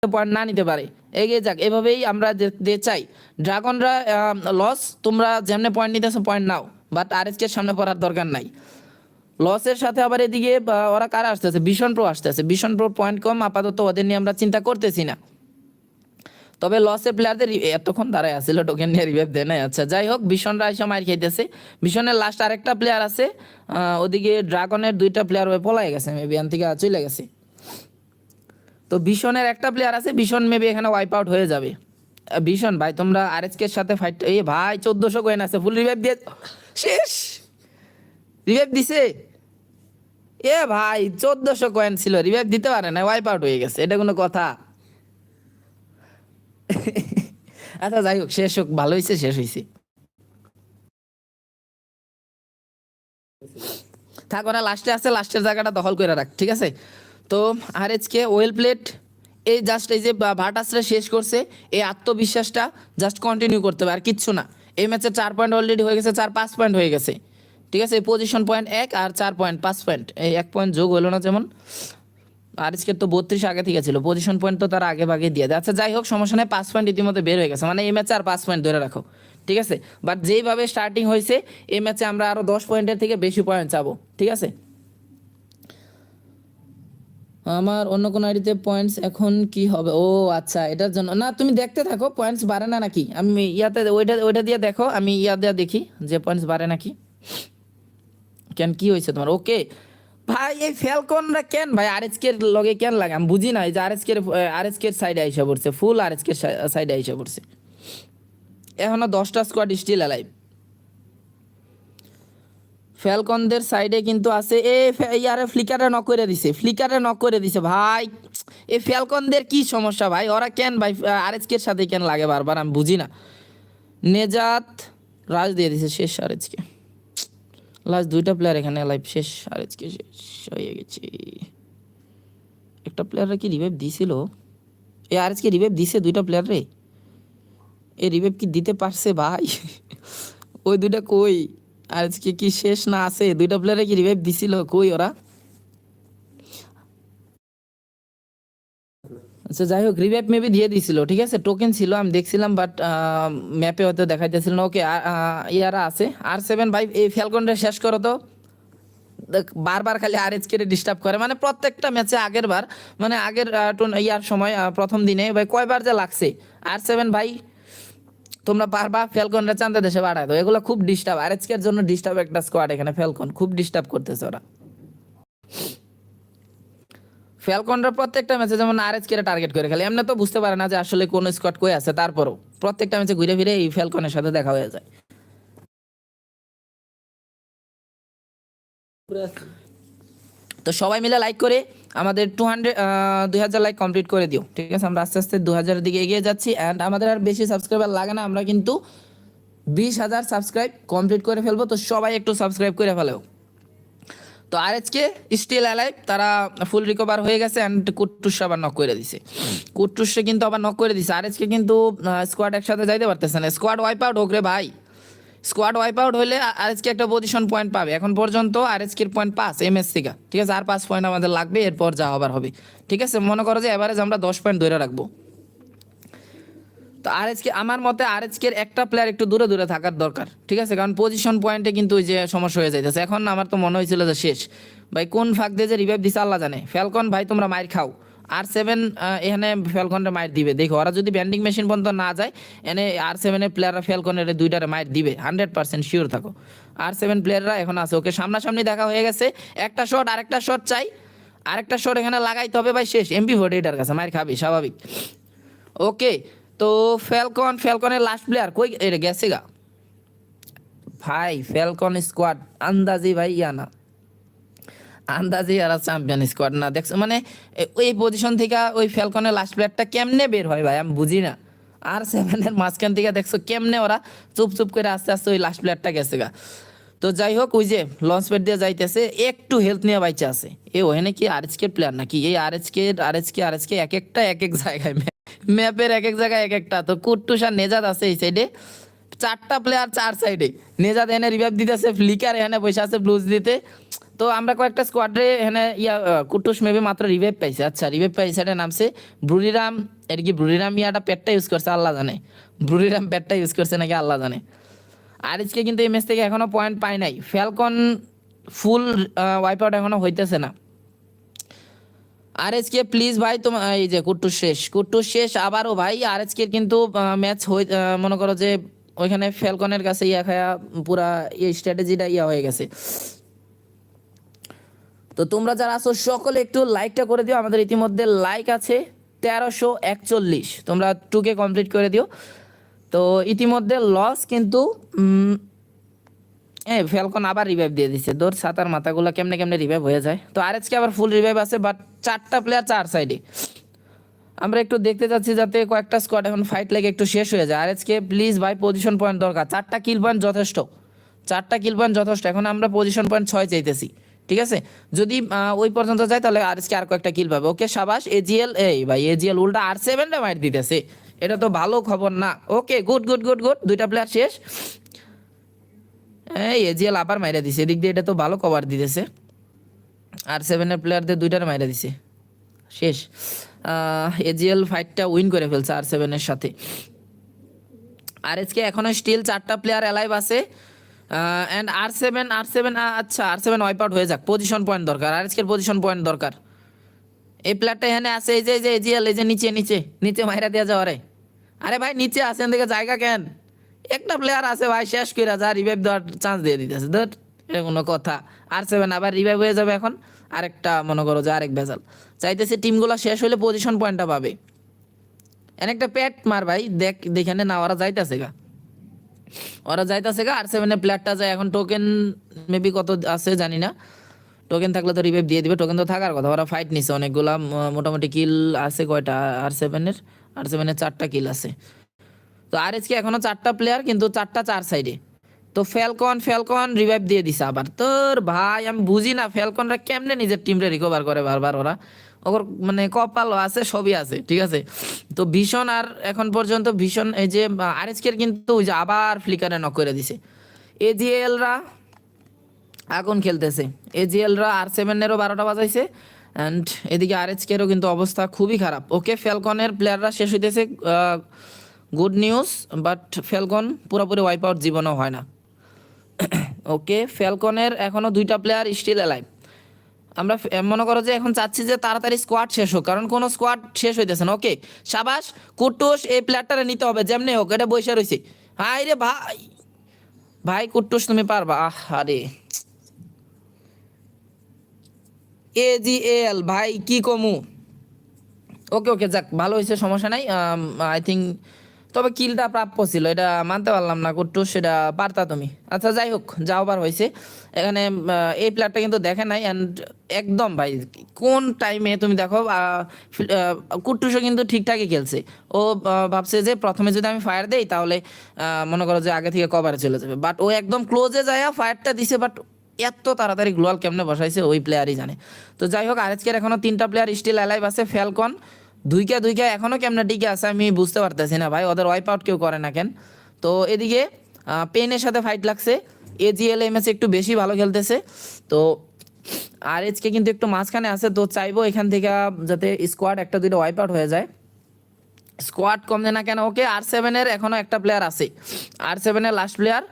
Point না নিতে পারে, এগিয়ে যাক। এভাবেই আমরা যে চাই ড্রাগনরা লস, তোমরা যেমনে পয়েন্ট নিতেছো পয়েন্ট নাও, বাট আরএসকে সামনে পড়ার দরকার নাই। লসের সাথে আবার এদিকে ওরা কারা আসতেছে, ভীষণ প্রো আসতেছে। ভীষণ প্রো পয়েন্ট কম, আপাতত ওদের নিয়ে আমরা চিন্তা করতেছি না। তবে লসের প্লেয়ারদের এতক্ষণ দাঁড়ায় আসছিল, টোকেন নিয়ে রিভাইভ দেয় নাই। আচ্ছা যাই হোক, ভীষণরা এসে মার খাইতেছে। ভীষণের লাস্ট আরেকটা প্লেয়ার আছে, ওদিকে ড্রাগনের 2টা প্লেয়ার হয়ে পলাই গেছে, মেবি এখান থেকে চলে গেছে। তো ভীষণের একটা প্লেয়ার আছে, ভীষণ মেবি এখানে ওয়াইপ আউট হয়ে যাবে। ভীষণ ভাই তোমরা আরএসকে এর সাথে ফাইট, এই ভাই 1400 কয়েন আছে, ফুল রিভাইভ দিয়ে শেষ। রিভাইভ দিছে, এ ভাই 1400 কয়েন ছিল, রিভাইভ দিতে পারে না, ওয়াইপ আউট হয়ে গেছে, এটা কোনো কথা? আচ্ছা যাই হোক, শেষ হোক, ভালো হয়েছে, শেষ হয়েছে। থাক, ওরা লাস্টে আছে, লাস্টের জায়গাটা দখল করে রাখ, ঠিক আছে? তো আরএসকে ওয়েল প্লেট, এই জাস্ট এই যে ভাটাসরা শেষ করছে, এই আত্মবিশ্বাসটা জাস্ট কন্টিনিউ করতে হবে, আর কিচ্ছু না। এই ম্যাচে 4 পয়েন্ট অলরেডি হয়ে গেছে, 4-5 পয়েন্ট হয়ে গেছে, ঠিক আছে? পজিশন পয়েন্ট 1 আর 4 পয়েন্ট 5 পয়েন্ট, এই 1 পয়েন্ট যোগ হলো না যেমন। আরএসকে তো 32 আগে থেকে ছিল, পজিশন পয়েন্ট তো তার আগে ভাগে দিয়ে দেয়। আচ্ছা যাই হোক, সমস্যা নেই, 5 পয়েন্ট ইতিমধ্যে বের হয়ে গেছে, মানে এই ম্যাচে আর 5 পয়েন্ট ধরে রাখো, ঠিক আছে? বাট যেইভাবে স্টার্টিং হয়েছে, এই ম্যাচে আমরা আরও 10 পয়েন্টের থেকে বেশি পয়েন্ট চাবো, ঠিক আছে? আমার অন্য কোনো আইডিতে পয়েন্টস এখন কি হবে? ও আচ্ছা, এটার জন্য না, তুমি দেখতে থাকো পয়েন্টস বাড়ে না নাকি। আমি ইয়াতে ওইটা দিয়ে দেখো, আমি ইয়া দিয়ে দেখি যে পয়েন্টস বাড়ে নাকি। কেন কি হয়েছে তোমার? ওকে ভাই, এই ফ্যালকনরা কেন ভাই আরএসকে এর লগে কেন লাগে আমি বুঝি না। এই যে আরএসকে এর সাইডে আইসা পড়ছে, ফুল আরএসকে সাইডে আইসা পড়ছে। এখনো 10টা স্কোয়াড স্টিল অ্যালাইভ। ফ্যালকনদের সাইডে কিন্তু আছে, ইয়ারে ফ্লিকারে নক করে দিছে, ফ্লিকারে নক করে দিছে ভাই। এই ফ্যালকনদের কি সমস্যা ভাই? ওরা কেন ভাই আরএসকে এর সাথে কেন লাগে বারবার, আমি বুঝি না। নেজাত রাজ দিয়ে দিছে, শেষ আরএসকে। লাস্ট 2টা প্লেয়ার এখানে লাইভ, শেষ আরএসকে, শেষ হয়ে গেছে। একটা প্লেয়াররা কি রিভাইভ দিছিল? এই আরএসকে রিভাইভ দিছে 2টা প্লেয়ার রে, এই রিভাইভ কি দিতে পারছে ভাই? ওই 2টা কই? আজকে কি শেষ না আছে? 2টা প্লেয়ারে কি রিভাইভ দিছিল, কই ওরা? আচ্ছা যাই হোক, রিভাইভ মেবি দিয়ে দিছিল, ঠিক আছে? টোকেন ছিল, আমি দেখছিলাম, বাট ম্যাপে হয়তো দেখাইতেছিল না। ওকে, ইয়ারা আছে R7 ভাই, এই ফ্যালকনটা শেষ করো তো। বারবার খালি আরএসকে ডিস্টার্ব করে, মানে প্রত্যেকটা ম্যাচে আগের বার, মানে আগের ইয়ার সময় প্রথম দিনে ভাই কয়বার যে লাগছে। R7 ভাই তোমরা পারবা ফ্যালকনরা চান্দা দেশে বাড়ায় দাও, এগুলো খুব ডিস্টার্ব, আরএসকে এর জন্য ডিস্টার্ব একটা স্কোয়াড এখানে। ফ্যালকন খুব ডিস্টার্ব করতেছে ওরা। ফ্যালকনরা প্রত্যেকটা ম্যাচে যেমন আরএসকে টার্গেট করে খেলে, এমনি তো বুঝতে পারে না যে আসলে কোন স্কোয়াড কই আছে, তারপরও প্রত্যেকটা ম্যাচে ঘুরে ফিরে এই ফ্যালকনের সাথে দেখা হয়ে যায়। তো সবাই মিলে লাইক করে আমাদের 2000 লাইক কমপ্লিট করে দিও, ঠিক আছে? আমরা আস্তে আস্তে 2000-এর দিকে এগিয়ে যাচ্ছি, অ্যান্ড আমাদের আর বেশি সাবস্ক্রাইবার লাগে না, আমরা কিন্তু 20,000 সাবস্ক্রাইব কমপ্লিট করে ফেলবো। তো সবাই একটু সাবস্ক্রাইব করে ফেলো। তো আরএসকে স্টিল অ্যালাইভ, তারা ফুল রিকভার হয়ে গেছে, অ্যান্ড কুট্টুস আবার নক করে দিছে। কুট্টুসে কিন্তু আবার নক করে দিছে। আরএসকে কিন্তু স্কোয়াড একসাথে যাইতে পারতেছে না, স্কোয়াড ওয়াইপ আউট হোক রে ভাই। স্কোয়াড ওয়াইপ আউট হলে আরএসকে একটা পজিশন পয়েন্ট পাবে। এখন পর্যন্ত আরএসকে পয়েন্ট 5 এমএস থেকে, ঠিক আছে? আর 5 পয়েন্ট আমাদের লাগবে, এরপর যা হবার হবে, ঠিক আছে? মনে করো যে এভারেজ আমরা 10 পয়েন্ট ধরে রাখবো। তো আরএসকে, আমার মতে আরএসকে একটা প্লেয়ার একটু দূরে দূরে থাকার দরকার, ঠিক আছে? কারণ পজিশন পয়েন্টে কিন্তু ওই যে সমস্যা হয়ে যাইতেছে। এখন আমার তো মনে হয়েছিল যে শেষ ভাই, কোন ফাঁক দিয়ে যে রিভাইভ দিছে আল্লাহ জানে। ফ্যালকন ভাই তোমরা মাইর খাও, R7 এখানে ফ্যালকনের মাইর দিবে, দেখো ওরা যদি ব্যান্ডিং মেশিন পর্যন্ত না যায়, এনে R7 এর প্লেয়াররা ফ্যালকনের 2টারে মাইর দিবে, 100% শিওর থাকো। R7 প্লেয়াররা এখন আছে, ওকে সামনাসামনি দেখা হয়ে গেছে। একটা শট, আরেকটা শট চাই, আরেকটা শট এখানে লাগাইতে হবে ভাই, শেষ। MP40 এটার কাছে মাইর খাবি স্বাভাবিক। ওকে, তো ফ্যালকনের লাস্ট প্লেয়ার কই? এটা গেছে গা ভাই, ফ্যালকন স্কোয়াড আন্দাজি ভাই, না আন্দাজি আর চ্যাম্পিয়ন স্কোয়াড না, দেখছো মানে ওই পজিশন থেকে ওই ফ্যালকনের লাস্ট প্লেয়ারটা কেমনে বের হয় ভাই, আমি বুঝি না। R7-এর মাঝখান থেকে দেখছো কেমনে ওরা চুপ চুপ করে আস্তে আস্তে ওই লাস্ট প্লেয়ারটা গেছে গা। তো যাই হোক, ওই যে লঞ্চ প্যাড দিয়ে যাইতেছে, একটু হেলথ নিয়ে বাইচে আছে। ওখানে কি আরএসকে প্লেয়ার নাকি? এই আরএসকে এক একটা এক এক জায়গায়, ম্যাপের এক এক জায়গায় এক একটা। তো কুট্টুস আর নেজাদ আছে এই সাইডে, 4টা প্লেয়ার 4 সাইডে। নেজাদ এনে রিভাইভ দিতেছে, ফ্লিকার এখানে বসে আছে ব্লুজ দিতে। তো তো আমরা কয়েকটা স্কোয়াডে এখানে কুটুস মেবি মাত্র রিভাইভ পাইছে। আচ্ছা রিভাইভ পাইছে, এটা নামছে ব্রুরিরাম। এটা কি ব্রুরিরাম ইয়াটা পেটটা ইউজ করছে আল্লাহ জানে, ব্রুরিরাম পেটটা ইউজ করছে নাকি আল্লাহ জানে। আর আজকে কিন্তু এই ম্যাচ থেকে এখনো পয়েন্ট পায় নাই। ফ্যালকন ফুল ওয়াইপ আউট এখনো হইতেছে না। আর এসকে প্লিজ ভাই তোমার এই যে কুট্টুস শেষ আবারও ভাই। আর এসকে কিন্তু ম্যাচ মনে করো যে ওইখানে ফ্যালকনের কাছে খায়া পুরা এই স্ট্র্যাটেজিটা হয়ে গেছে। তো তোমরা যারা আছো সকলে একটু লাইকটা করে দিও। আমাদের ইতিমধ্যে লাইক আছে 1341, তোমরা 2K কমপ্লিট করে দিও। তো ইতিমধ্যে লস কিন্তু ফ্যালকন আবার রিভাইভ দিয়ে দিচ্ছে। দৌড় সাতার মাথাগুলো কেমনে কেমনে রিভাইভ হয়ে যায়। তো আর আজকে আবার ফুল রিভাইভ আছে, বাট 4টা প্লেয়ার 4 সাইডে। আমরা একটু দেখতে চাচ্ছি যাতে কয়েকটা স্কোয়াড এখন ফাইট লেগে একটু শেষ হয়ে যায়। আর আজকে প্লিজ ভাই পজিশন পয়েন্ট দরকার, 4টা কিল পয়েন্ট যথেষ্ট, 4টা কিল পয়েন্ট যথেষ্ট। এখন আমরা পজিশন পয়েন্ট 6 চাইতেছি, ঠিক আছে। যদি ওই পর্যন্ত যায় তাহলে আর আজকে আর কয়েকটা কিল পাবে। ওকে সাবাস এজিএল। এই ভাই এজিএল উল্টা R7 রে মাইর দিতেছে, এটা তো ভালো খবর না। Okay good good good good, 2টা প্লেয়ার শেষ। এই এজিএল আবার মাইরা দিছে এদিক দিয়ে, এটা তো ভালো কভার দিতেছে। R7 এর প্লেয়ারদের 2টার মাইরা দিছে, শেষ। এজিএল ফাইটটা উইন করে ফেলছে R7 এর সাথে। আর আজকে এখনো স্টিল 4টা প্লেয়ার অ্যালাইভ আছে। অ্যান্ড R7 আচ্ছা R7 ওয়াইপ আউট হয়ে যাক, পজিশন পয়েন্ট দরকার। আর আজকের পজিশন পয়েন্ট দরকার। এই প্লেয়ারটা এখানে আছে, এই যে এজিএল, এই যে নিচে নিচে নিচে মাইরা দেওয়া যাওয়া রে। আরে ভাই নিচে আসেন দেখে জায়গা কেন, একটা প্লেয়ার আছে ভাই শেষ করে যা রিভাইভ দেওয়ার চান্স দিয়ে দিতেছে। ধর এটা কোনো কথা। R7 আবার রিভাইভ হয়ে যাবে এখন, আরেকটা মনে করো যে আরেক ভেজাল চাইতেছে। টিমগুলো শেষ হলে পজিশন পয়েন্টটা পাবে। এন একটা পেট মার ভাই, দেখেনে না ওরা যাইতেছে গা, ওরা যাইতেছে গা। R7 এর প্লেয়ারটা যায় এখন। টোকেন মেবি কত আছে জানি না, টোকেন থাকলে তো রিভাইভ দিয়ে দিবে, টোকেন তো থাকার কথা। ওরা ফাইট নিছে অনেকগুলা, মোটামুটি কিল আছে কয়টা R7 এর 4টা কিল আছে। তো আর আজকে এখনো 4টা প্লেয়ার, কিন্তু 4টা 4 সাইডে। তো ফ্যালকন রিভাইভ দিয়ে দিছে আবার। তোর ভাই আমি বুঝি না ফ্যালকনরা কেমনে নিজের টিমরে রিকভার করে বারবার। ওরা ওর মানে কপাল আছে, সবই আছে, ঠিক আছে। তো ভীষণ আর এখন পর্যন্ত ভীষণ এই যে আরএসকের কিন্তু ওই যে আবার ফ্লিকারে নক করে দিছে। এজিএলরা আগুন খেলতেছে, এজিএলরা R7 এরও 12টা বাজাইছে। অ্যান্ড এদিকে আরএসকেরও কিন্তু অবস্থা খুবই খারাপ। ওকে ফ্যালকনের প্লেয়াররা শেষ হইতেছে, গুড নিউজ। বাট ফ্যালকন পুরোপুরি ওয়াইপ আউট জীবনও হয় না। ওকে ফ্যালকনের এখনো 2টা প্লেয়ার স্টিল অ্যালাইভ। আমরা মনে করো যে এখন চাচ্ছি যে তাড়াতাড়ি স্কোয়াড শেষ হোক, কারণ কোনো স্কোয়াড শেষ হইতেছে না। ওকে সাবাস কুট্টুস, এই প্লেয়ারটারে নিতে হবে যেমনি হোক, এটা বসে রয়েছে। হাই রে ভাই, ভাই কুট্টুস তুমি পারবা। আরে এজিএল ভাই কি কমু। ওকে ওকে যাক ভালো হয়েছে, সমস্যা নাই। আই থিঙ্ক তবে কিলটা প্রাপ্য ছিল, এটা মানতে পারলাম না কুট্টু, সেটা পারতা তুমি। আচ্ছা যাই হোক, যাও বার হয়েছে। এখানে এই প্লেয়ারটা কিন্তু দেখে নাই। অ্যান্ড একদম ভাই কোন টাইমে তুমি দেখো কুট্টুসও কিন্তু ঠিকঠাকই খেলছে। ও ভাবছে যে প্রথমে যদি আমি ফায়ার দেই তাহলে মনে করো যে আগে থেকে কভারে চলে যাবে, বাট ও একদম ক্লোজে যায় ফায়ারটা দিছে। বাট এত তাড়াতাড়ি গ্লোয়াল কেমনে বসাইছে ওই প্লেয়ারই জানে। তো যাই হোক আজকের এখনো 3টা প্লেয়ার স্টিল অ্যালাইভ আছে। ফ্যালকন দুইকা এখনো কেমনে টিকে আছে আমি বুঝতে পারতেছি না ভাই, ওদের ওয়াইপ আউট কেউ করে না কেন। তো এদিকে পেনের সাথে ফাইট লাগছে। এজিএল এমএস একটু বেশি ভালো খেলতেছে। তো আর এইচকে কিন্তু একটু মাঝখানে আছে। তো চাইবো এখান থেকে যাতে স্কোয়াড 1-2টা ওয়াইপ আউট হয়ে যায়। স্কোয়াড কমে না কেন। ওকে R7 এর এখনো একটা প্লেয়ার আছে, R7 এর লাস্ট প্লেয়ার।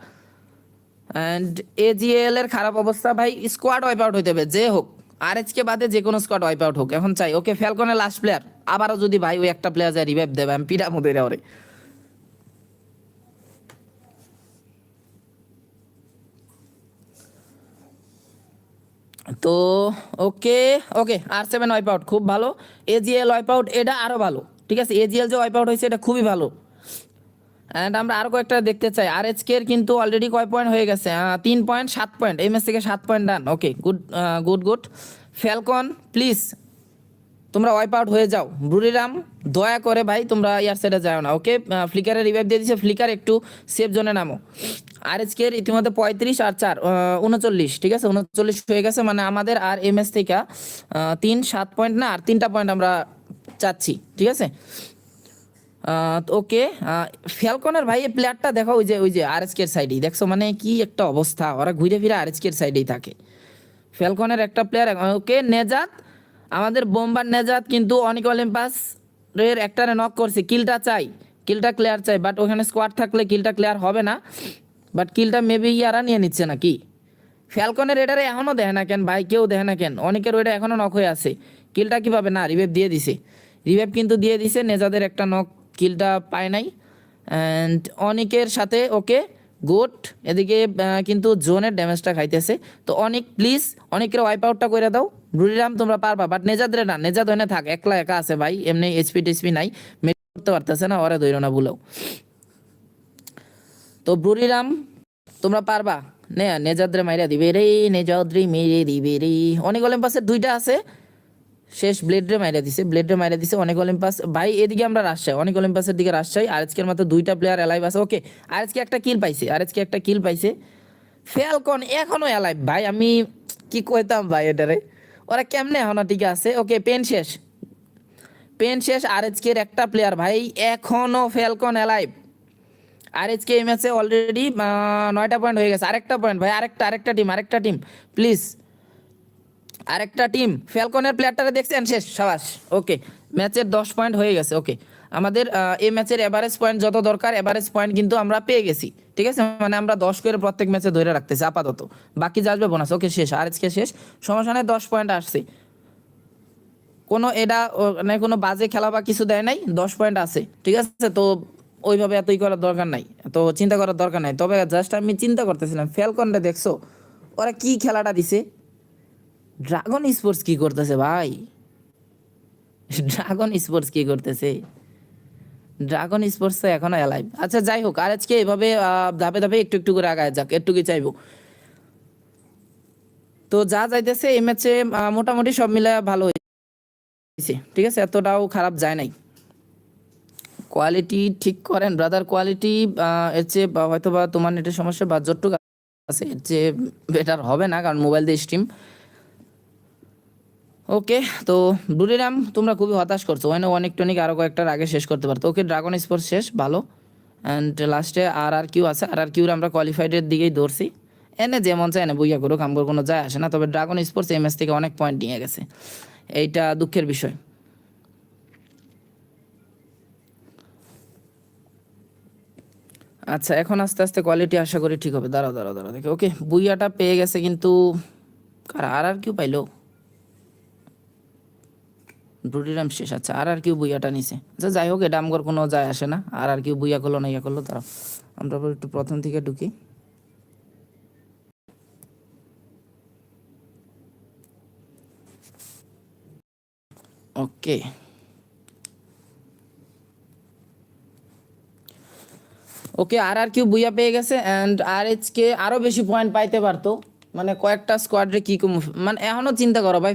অ্যান্ড এজিএল এর খারাপ অবস্থা ভাই, স্কোয়াড ওয়াইপ আউট হইতে হবে যে হোক। আরএচকে বাদে যে কোনো স্কোয়াড ওয়াইপ আউট হোক এখন চাই। ওকে ফ্যালকনের লাস্ট প্লেয়ার, আবারও যদি ভাই ওই একটা প্লেয়ার যায় রিভাইভ দেবে আমি পিড়া মুদে ওরে। তো ওকে ওকে R7 ওয়াইপ আউট খুব ভালো। এজিএল ওয়াইপ আউট এটা আরও ভালো, ঠিক আছে। এজিএল যে ওয়াইপ আউট হয়েছে এটা খুবই ভালো। অ্যান্ড আমরা আরও কয়েকটা দেখতে চাই। আরএচকের কিন্তু অলরেডি কয় পয়েন্ট হয়ে গেছে, 3 পয়েন্ট 7 পয়েন্ট, এই ম্যাচ থেকে 7 point done. Okay good good good. Falcon please তোমরা ওয়াইপ আউট হয়ে যাও। ব্রুরিরাম দয়া করে ভাই তোমরা ইয়ার সাইডে যাও না। ওকে ফ্লিকারে রিভাইভ দিয়ে দিচ্ছে, ফ্লিকার একটু সেফ জোনে নামো। আরএচকের ইতিমধ্যে 35 আর 4 39, ঠিক আছে 39 হয়ে গেছে। মানে আমাদের আর এমএস থেকে 3-7 পয়েন্ট না, আর 3টা পয়েন্ট আমরা চাচ্ছি, ঠিক আছে। ওকে ফ্যালকনের ভাই এই প্লেয়ারটা দেখো, ওই যে আরএচকের সাইডেই দেখছো, মানে কি একটা অবস্থা, ওরা ঘুরে ফিরে আরএচকের সাইডেই থাকে। ফ্যালকনের একটা প্লেয়ার ওকে নেজাত, আমাদের বোম্বার নেজাত কিন্তু অনিক অলিম্পাস এর একটারে নক করছে, কিলটা চাই, কিলটা ক্লিয়ার চাই, বাট ওখানে স্কোয়াড থাকলে কিলটা ক্লিয়ার হবে না, বাট কিলটা মেবি ইয়ারা নিয়ে নিচ্ছে নাকি। ফ্যালকনের এটারে এখনও দেখে না কেন ভাই, কেউ দেখে না কেন, অনেকের ওইটা এখনও নক হয়ে আছে, কিলটা কীভাবে না রিভাইভ দিয়ে দিছে, রিভাইভ কিন্তু দিয়ে দিছে, নেজাদের একটা নক, কিলটা পায় নাই। অ্যান্ড অনেকের সাথে ওকে গুড, এদিকে কিন্তু জোনের ড্যামেজটা খাইতেছে। তো অনেক প্লিজ অনেকের ওয়াইপ আউটটা করে দাও, ব্রুরিরাম তোমরা পারবা, বাট নেজাদ রে না, নেজাদ হয় না থাক, একলা একা আছে ভাই, এমনি এইচপি টেসপি নাই, মেট করতে পারতেছে না, ওরা ধৈর্য না ভুলেও। তো ব্রুরিরাম তোমরা পারবা, নেজাদ্রে মাইরা দিবে রে, নেজাদ্রে মেরে দিবে রে। অনেক অলিম্পাসের দুইটা আছে, শেষ ব্লেডরে মাইরা দিছে, ব্লেডরে মাইরা দিছে অনেক অলিম্পাস ভাই। এদিকে আমরা রাজশাহী, অনেক অলিম্পাসের দিকে রাজশাহী, আজকের মাত্র দুইটা প্লেয়ার অ্যালাইভ আছে। ওকে আজকে একটা কিল পাইছে, আজকে একটা কিল পাইছে, ফ্যালকন এখনো অ্যালাইভ ভাই, আমি কি কইতাম ভাই এটারে, ওরা কেমনে এখনো ঠিক আছে। ওকে পেন শেষ, পেন শেষ, আজকের একটা প্লেয়ার ভাই এখনো ফ্যালকন অ্যালাইভ। আরএচকে এই ম্যাচে অলরেডি 9টা পয়েন্ট হয়ে গেছে, আরেকটা পয়েন্ট ভাই, আরেকটা টিম প্লিজ, আরেকটা টিম। ফ্যালকনের প্লেয়ারটারে দেখছেন শেষ, সাবাস। ওকে ম্যাচের 10 পয়েন্ট হয়ে গেছে। ওকে আমাদের এই ম্যাচের এভারেজ পয়েন্ট যত দরকার, এভারেজ পয়েন্ট কিন্তু আমরা পেয়ে গেছি, ঠিক আছে, মানে আমরা 10 করে প্রত্যেক ম্যাচে ধরে রাখতেছি আপাতত, বাকি যা আসবে বোনাস। ওকে শেষ, আজকে শেষ, সমস্যা নেই, 10 পয়েন্ট আসছে, কোনো এটা মানে কোনো বাজে খেলা বা কিছু দেয় নাই, 10 পয়েন্ট আছে, ঠিক আছে। তো ওইভাবে এতই করার দরকার নাই, তো চিন্তা করার দরকার নাই, তবে জাস্ট আমি চিন্তা করতেছিলাম ফ্যালকনটা দেখছো ওরা কি খেলাটা দিছে, ড্রাগন স্পোর্টস কি করতেছে ভাই, ড্রাগন স্পোর্টস কি করতেছে, ড্রাগন স্পোর্টস তো এখনো অ্যালাইভ। আচ্ছা যাই হোক, আর আজকে এভাবে ধাপে ধাপে একটু একটু করে আগায় যাক, একটু কি চাইবো। তো যা যাইতেছে এই ম্যাচে মোটামুটি সব মিলে ভালো হয়েছে, ঠিক আছে, এতটাও খারাপ যায় নাই। কোয়ালিটি ঠিক করেন ব্রাদার, কোয়ালিটি এর চেয়ে হয়তো বা তোমার নেটের সমস্যা বা যতটুকু আছে এর চেয়ে বেটার হবে না, কারণ মোবাইল দিয়ে স্ট্রিম। ওকে তো ব্লুরিরাম তোমরা খুবই হতাশ করছো, ওখানে অনেক টনিক আরও কয়েকটার আগে শেষ করতে পারতো। ওকে ড্রাগন স্পোর্টস শেষ, ভালো। অ্যান্ড লাস্টে আর কিউ আছে, আর কিউর আমরা কোয়ালিফাইডের দিকেই ধরছি, এনে যেমন চায় এনে বইয়া করুক, আমার কোনো যায় আসে না। তবে ড্রাগন স্পোর্টস এই ম্যাচ থেকে অনেক পয়েন্ট নিয়ে গেছে, এইটা দুঃখের বিষয়। আচ্ছা এখন আস্তে আস্তে কোয়ালিটি আশা করি ঠিক হবে, দাঁড়াও দাঁড়াও দাঁড়াও দেখে। ওকে বুইয়াটা পেয়ে গেছে, কিন্তু আর কিউ পাইলো, ব্রুডিরাম শেষ। আচ্ছা আর কিউ বুইয়াটা নিছে, আচ্ছা যাই হোক, এটা আমার কোনো যায় আসে না, আর কিউ বুইয়া করলো না ইয়া করলো, দাঁড়াও আমরা একটু প্রথম থেকে ঢুকি। ওকে ওকে আর কিউ বুইয়া পেয়ে গেছে, অ্যান্ড কে আরও বেশি পয়েন্ট পাইতে পারতো, মানে কয়েকটা স্কোয়াডে কি কম, মানে এখনও চিন্তা করো ভাই।